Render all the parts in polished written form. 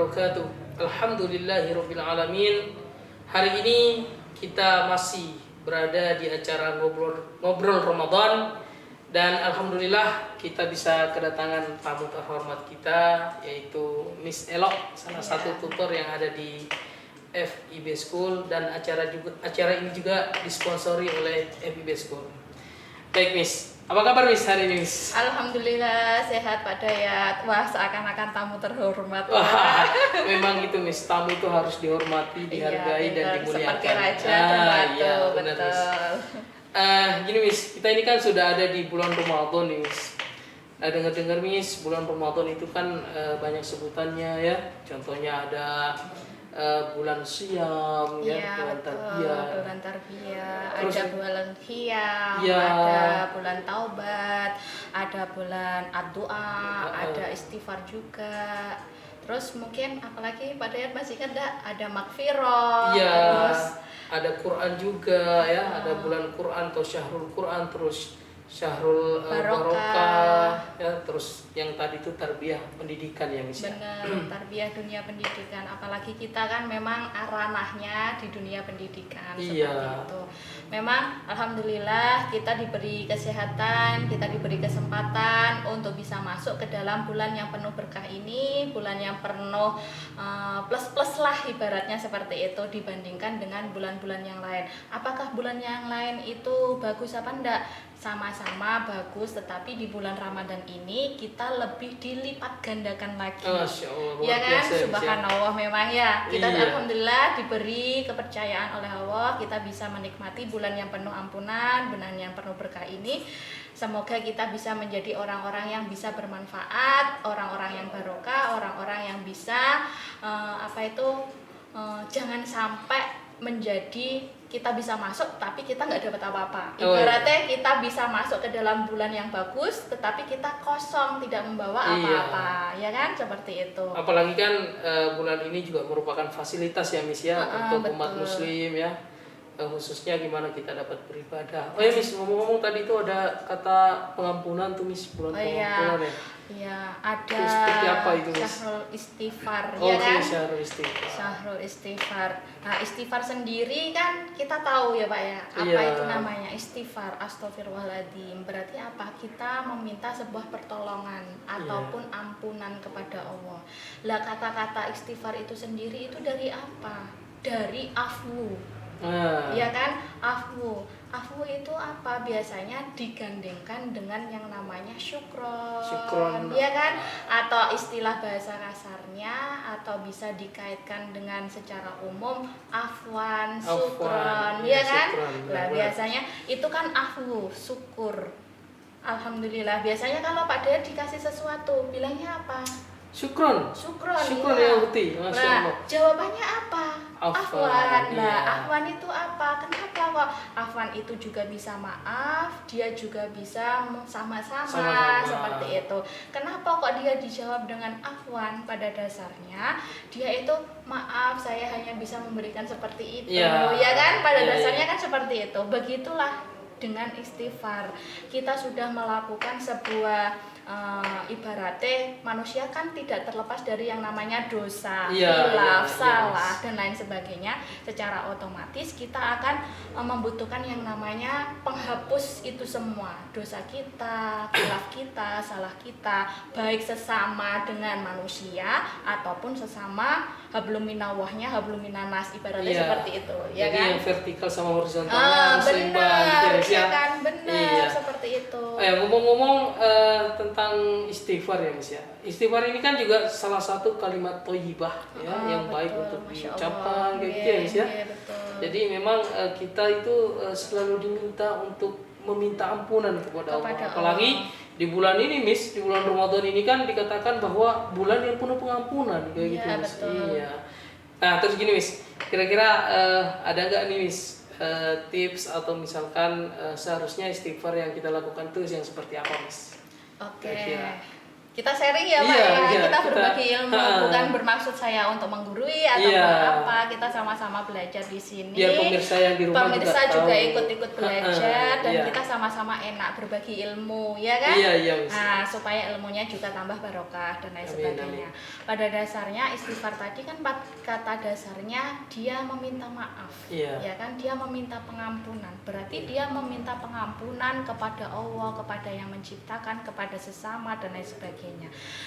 wabarakatuh. Alhamdulillahirabbil alamin. Hari ini kita masih berada di acara ngobrol Ramadan dan alhamdulillah kita bisa kedatangan tamu terhormat kita yaitu Miss Elok, salah satu tutor yang ada di FIB School, dan acara ini juga disponsori oleh FIB School. Baik Miss, apa kabar Miss hari ini Miss? Alhamdulillah sehat Pak Dayat. Wah, seakan-akan tamu terhormat. Wah, memang itu Miss, tamu itu harus dihormati, dihargai, dan dimuliakan. Seperti raja dan ratu, iya, benar, betul. Miss. Gini Miss, kita ini kan sudah ada di bulan Ramadan nih Miss. Dengar-dengar Miss, bulan Ramadan itu kan banyak sebutannya ya. Contohnya ada bulan siam, Iya, bulan betul. tarbiyah. Bulan tarbiyah, Terus, ada bulan qiyam, ya, ada bulan taubat, ada bulan ad-du'a, ada istighfar juga. Terus mungkin apalagi Pak Dayat masih kan ada magfirah. Iya, Terus ada Quran juga ya, ada bulan Quran atau syahrul Quran, terus syahrul barokah ya, terus yang tadi itu tarbiyah pendidikan ya Miss. benar, tarbiyah dunia pendidikan. Apalagi kita kan memang ranahnya di dunia pendidikan. Iya. Seperti itu. Memang alhamdulillah kita diberi kesehatan, kita diberi kesempatan untuk bisa masuk ke dalam bulan yang penuh berkah ini, bulan yang penuh plus-plus lah ibaratnya seperti itu dibandingkan dengan bulan-bulan yang lain. Apakah bulan yang lain itu bagus apa enggak? Sama-sama bagus, tetapi di bulan Ramadan ini kita lebih dilipat gandakan lagi. Masya Allah, luar Ya kan, biasa, Miss, ya. subhanallah, memang ya. Kita Iya. alhamdulillah diberi kepercayaan oleh Allah, kita bisa menikmati bulan yang penuh ampunan, bulan yang penuh berkah ini. Semoga kita bisa menjadi orang-orang yang bisa bermanfaat, orang-orang yang barokah, orang-orang yang bisa jangan sampai menjadi kita bisa masuk tapi kita nggak dapat apa-apa. Ibaratnya kita bisa masuk ke dalam bulan yang bagus tetapi kita kosong, tidak membawa apa-apa. Ya kan, seperti itu. Apalagi kan bulan ini juga merupakan fasilitas ya Miss ya, untuk betul. umat muslim ya, khususnya gimana kita dapat beribadah. Oh ya Miss, ngomong-ngomong tadi itu ada kata pengampunan tuh Miss, bulan pengampunan ya. Iya, ada Itu seperti apa itu, Miss? syahrul istighfar, Oh, ya kan? syahrul istighfar. Syahrul istighfar. Nah, istighfar sendiri kan kita tahu ya Pak ya, apa Iya. itu namanya istighfar, astagfirullahaladzim. Berarti apa? Kita meminta sebuah pertolongan ataupun ampunan kepada Allah. Lah, kata-kata istighfar itu sendiri itu dari apa? Dari afwu. Ya kan, afwu itu apa? Biasanya digandengkan dengan yang namanya syukron, ya kan, atau istilah bahasa kasarnya, atau bisa dikaitkan dengan secara umum afwan, syukron, ya kan. Nah, biasanya itu kan afwu, syukur. Alhamdulillah. Biasanya kalau Pak Dayat dikasih sesuatu bilangnya apa? Syukron Ya. ya Uti. Masya Allah. Jawabannya apa? Afwan. Nah, iya. afwan itu apa? Kenapa kok afwan itu juga bisa maaf, dia juga bisa sama-sama seperti itu. Kenapa kok dia dijawab dengan afwan? Pada dasarnya dia itu maaf, saya hanya bisa memberikan seperti itu. Ya kan? Pada dasarnya kan seperti itu. Begitulah dengan istighfar. Kita sudah melakukan sebuah ibaratnya manusia kan tidak terlepas dari yang namanya dosa, khilaf, salah, dan lain sebagainya. Secara otomatis kita akan membutuhkan yang namanya penghapus itu semua, dosa kita, khilaf kita, salah kita, baik sesama dengan manusia ataupun sesama hablum minallahnya, hablum minannas, ibaratnya seperti itu. Ya. Jadi kan, yang vertikal sama horizontalnya benar, ya kan, benar, seperti itu. Ngomong-ngomong tentang istighfar ya Miss ya. Istighfar ini kan juga salah satu kalimat thayyibah ya, yang baik untuk diucapkan kayak gitu ya Miss ya. Jadi memang kita itu selalu diminta untuk meminta ampunan kepada Allah. Apalagi di bulan ini Miss, di bulan Ramadan ini kan dikatakan bahwa bulan yang penuh pengampunan kayak gitu Miss. Iya. Nah, terus gini Miss, kira-kira ada nggak nih Miss tips atau misalkan seharusnya istighfar yang kita lakukan itu yang seperti apa Miss? Oke. kita sharing ya Pak kita berbagi ilmu, bukan bermaksud saya untuk menggurui atau apa, kita sama-sama belajar di sini. Biar pemirsa yang di rumah juga ikut-ikut belajar dan kita sama-sama enak berbagi ilmu, ya kan? Nah, supaya ilmunya juga tambah barokah dan lain sebagainya. Pada dasarnya istighfar tadi kan kata dasarnya dia meminta maaf, ya kan? Dia meminta pengampunan. Berarti dia meminta pengampunan kepada Allah, kepada yang menciptakan, kepada sesama dan lain sebagainya.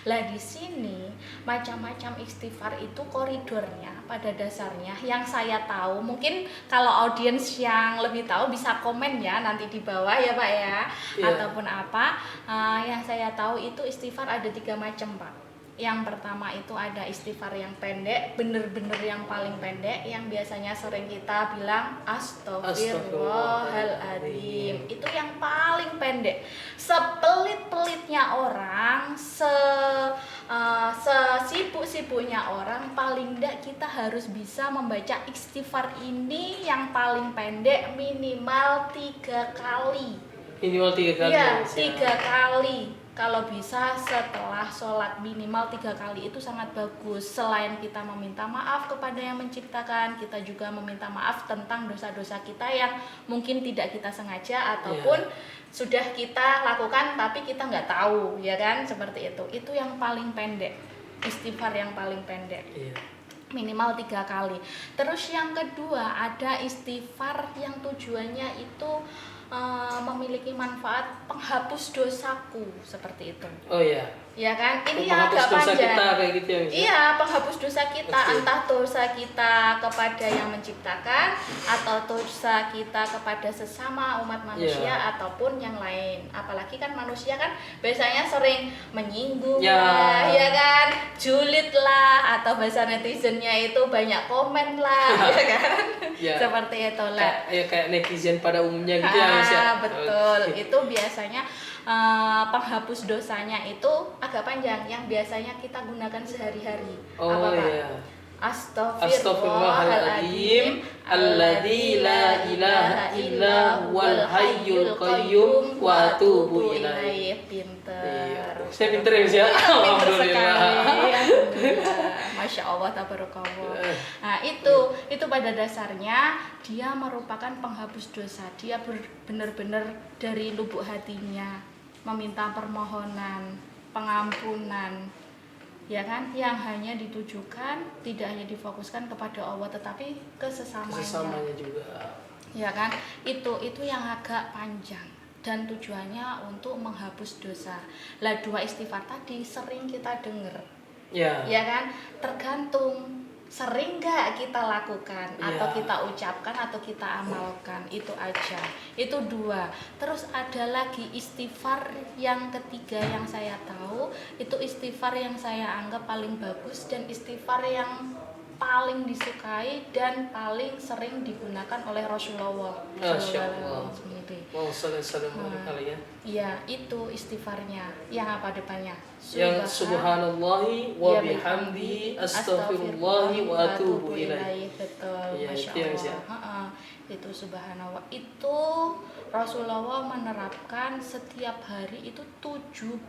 Lah di sini macam-macam istighfar itu koridornya pada dasarnya yang saya tahu, mungkin kalau audiens yang lebih tahu bisa komen ya nanti di bawah ya Pak ya, ataupun apa yang saya tahu itu istighfar ada 3 macam Pak. Yang pertama itu ada istighfar yang pendek, bener-bener yang paling pendek, yang biasanya sering kita bilang Astaghfirullahaladzim. Itu yang paling pendek. Sepelit-pelitnya orang, sesibuk-sibuknya orang, paling enggak kita harus bisa membaca istighfar ini yang paling pendek minimal 3 kali. Minimal 3 kali. Iya, 3 kali. Kalau bisa setelah sholat minimal 3 kali itu sangat bagus. Selain kita meminta maaf kepada yang menciptakan, kita juga meminta maaf tentang dosa-dosa kita yang mungkin tidak kita sengaja ataupun sudah kita lakukan tapi kita nggak tahu, ya kan? Seperti itu. Itu yang paling pendek, istighfar yang paling pendek. Minimal 3 kali. Terus yang kedua ada istighfar yang tujuannya itu memiliki manfaat penghapus dosaku, seperti itu. Ya kan, ini yang agak panjang. Gitu ya, iya, penghapus dosa kita, entah dosa kita kepada yang menciptakan atau dosa kita kepada sesama umat manusia ataupun yang lain. Apalagi kan manusia kan biasanya sering menyinggung lah, ya kan, julid lah, atau bahasa netizennya itu banyak komen lah, ya kan, seperti itulah. Kayak netizen pada umumnya gitu ya. Betul, itu biasanya penghapus dosanya itu agak panjang yang biasanya kita gunakan sehari-hari. Apa Pak? Astaghfirullahaladzim alladzi la ilaha illa huwal hayyul qayyum wa atubu ilaih. Pinter. Saya pinter ya Mas ya. Pinter sekali. Masya Allah, tabarakallah. Nah itu pada dasarnya dia merupakan penghapus dosa. Dia benar-benar dari lubuk hatinya meminta permohonan, pengampunan, ya kan, yang hanya ditujukan, tidak hanya difokuskan kepada Allah tetapi ke sesamanya juga, ya kan. Itu yang agak panjang dan tujuannya untuk menghapus dosa. Lah 2 istighfar tadi sering kita dengar, ya kan, tergantung sering nggak kita lakukan atau kita ucapkan atau kita amalkan, itu aja. Itu 2. Terus ada lagi istighfar yang ketiga yang saya tahu, itu istighfar yang saya anggap paling bagus dan istighfar yang paling disukai dan paling sering digunakan oleh Rasulullah. Iya, itu istighfarnya. Yang apa depannya? Yang subhanallahi wa bihamdihi astaghfirullahi wa atubu ilaih. Betul, Masya Allah. Itu subhanallah. Itu Rasulullah menerapkan setiap hari itu 70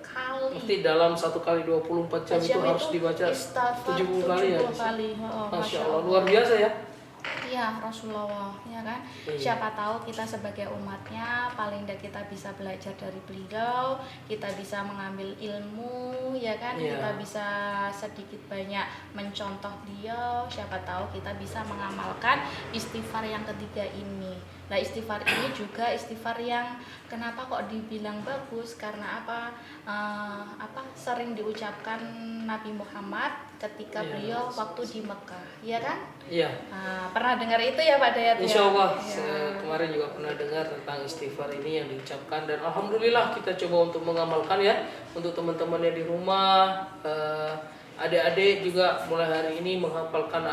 kali. Berarti dalam 1 kali 24 jam itu harus dibaca 70 kali ya? Masya Allah, luar biasa ya. Iya, Rasulullah, ya kan. Siapa tahu kita sebagai umatnya paling tidak kita bisa belajar dari beliau, kita bisa mengambil ilmu, ya kan. Kita bisa sedikit banyak mencontoh beliau. Siapa tahu kita bisa mengamalkan istighfar yang ketiga ini. Nah, istighfar ini juga istighfar yang kenapa kok dibilang bagus, karena apa? Sering diucapkan Nabi Muhammad ketika beliau waktu di Mekah, ya kan? Pernah dengar itu ya Pak Dayat? Insya Allah, kemarin juga pernah dengar tentang istighfar ini yang diucapkan, dan alhamdulillah kita coba untuk mengamalkan ya, untuk teman-teman yang di rumah, adik-adik juga mulai hari ini menghafalkan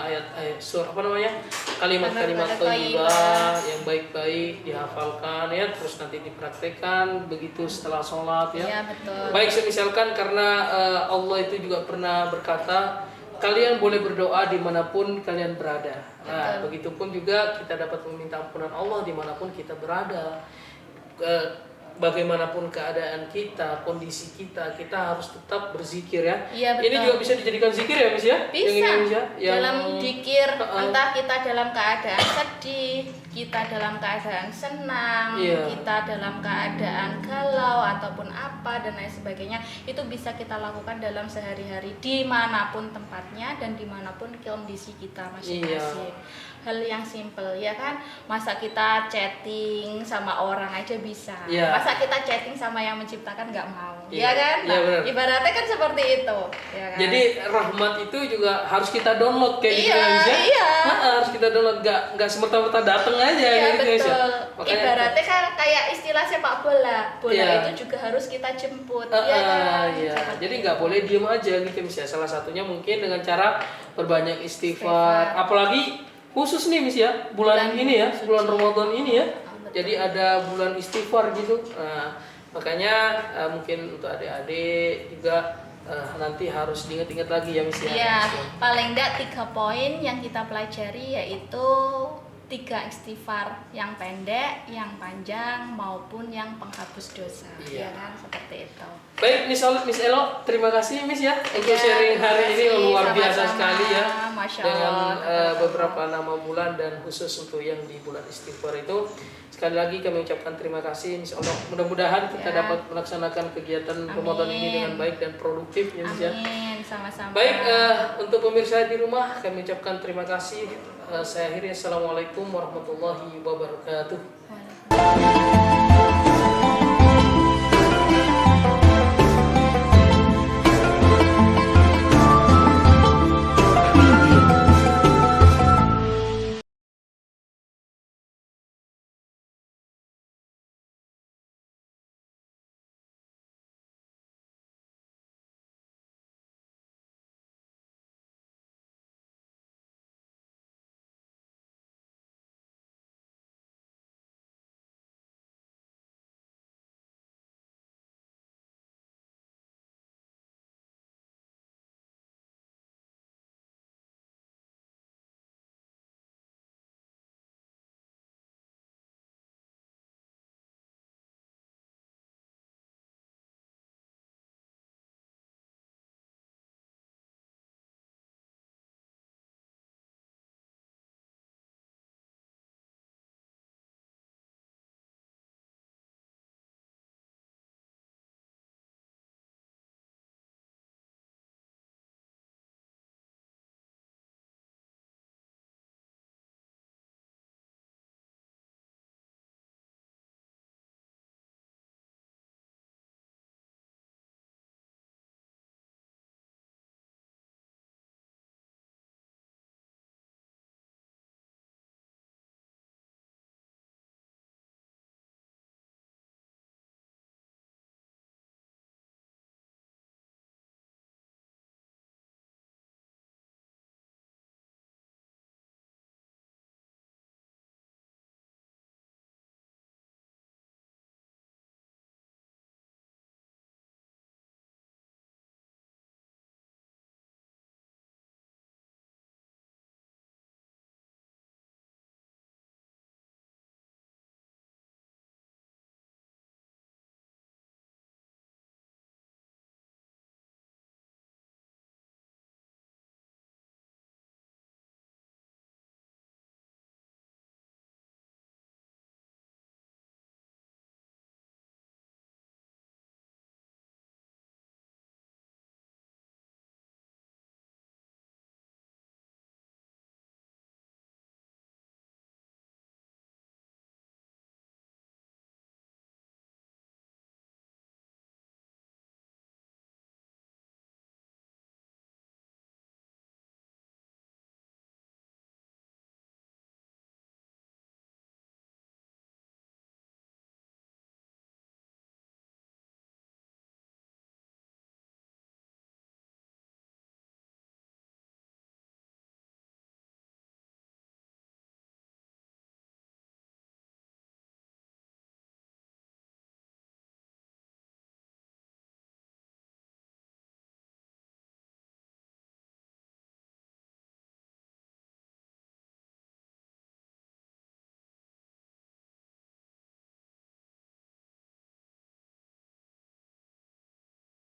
kalimat-kalimat thayyibah yang baik-baik dihafalkan ya, terus nanti dipraktekkan begitu setelah sholat ya. Betul. Baik, misalkan karena Allah itu juga pernah berkata, kalian boleh berdoa dimanapun kalian berada. Nah, begitupun juga kita dapat meminta ampunan Allah dimanapun kita berada. bagaimanapun keadaan kita, kondisi kita, kita harus tetap berzikir ya. Iya, betul. Ini juga bisa dijadikan zikir ya, Miss ya? Bisa. Yang ini, Miss, ya? Dalam zikir, Heeh. entah kita dalam keadaan sedih, kita dalam keadaan senang, Iya. kita dalam keadaan galau ataupun apa dan lain sebagainya, itu bisa kita lakukan dalam sehari-hari dimanapun tempatnya dan dimanapun kondisi kita masing-masing. Hal yang simple ya kan, masa kita chatting sama orang aja bisa, Iya. masa kita chatting sama yang menciptakan nggak mau, Iya. ya kan? Iya, benar. Ibaratnya kan seperti itu, ya kan? Jadi rahmat itu juga harus kita download kayak gitu Iya, ya, Miss ya? iya. Harus kita download, nggak semerta-merta datang aja Iya, gitu, Miss ya? betul. Makanya Ibaratnya kan kayak istilah sepak bola, Iya. itu juga harus kita jemput, Iya. ya kan? Jadi Seperti nggak itu. boleh diem aja gitu, Miss ya. Salah satunya mungkin dengan cara berbanyak istighfar. Apalagi khusus nih, Miss ya, bulan ini ya, suci. bulan Ramadan ini ya. Betul. Jadi ada bulan istighfar gitu. Nah, makanya mungkin untuk adik-adik juga nanti harus diingat-ingat lagi ya, Miss ya. Iya, paling enggak 3 poin yang kita pelajari yaitu 3 istighfar, yang pendek, yang panjang maupun yang penghapus dosa, Iya. ya kan? Seperti itu. Baik, Miss Elo, terima kasih Miss ya untuk Iya, sharing terima hari ini, kasih. luar biasa Sama-sama. sekali ya. Masya Dengan Allah. beberapa nama bulan dan khusus untuk yang di bulan istighfar itu. Sekali lagi kami ucapkan terima kasih, Insya Allah. Mudah-mudahan kita Ya. dapat melaksanakan kegiatan Amin. Ramadan ini dengan baik dan produktif ya, Miss ya. Amin, sama-sama. Baik, untuk pemirsa di rumah kami ucapkan terima kasih. Saya akhiri, Assalamualaikum warahmatullahi wabarakatuh. Waalaikumsalam.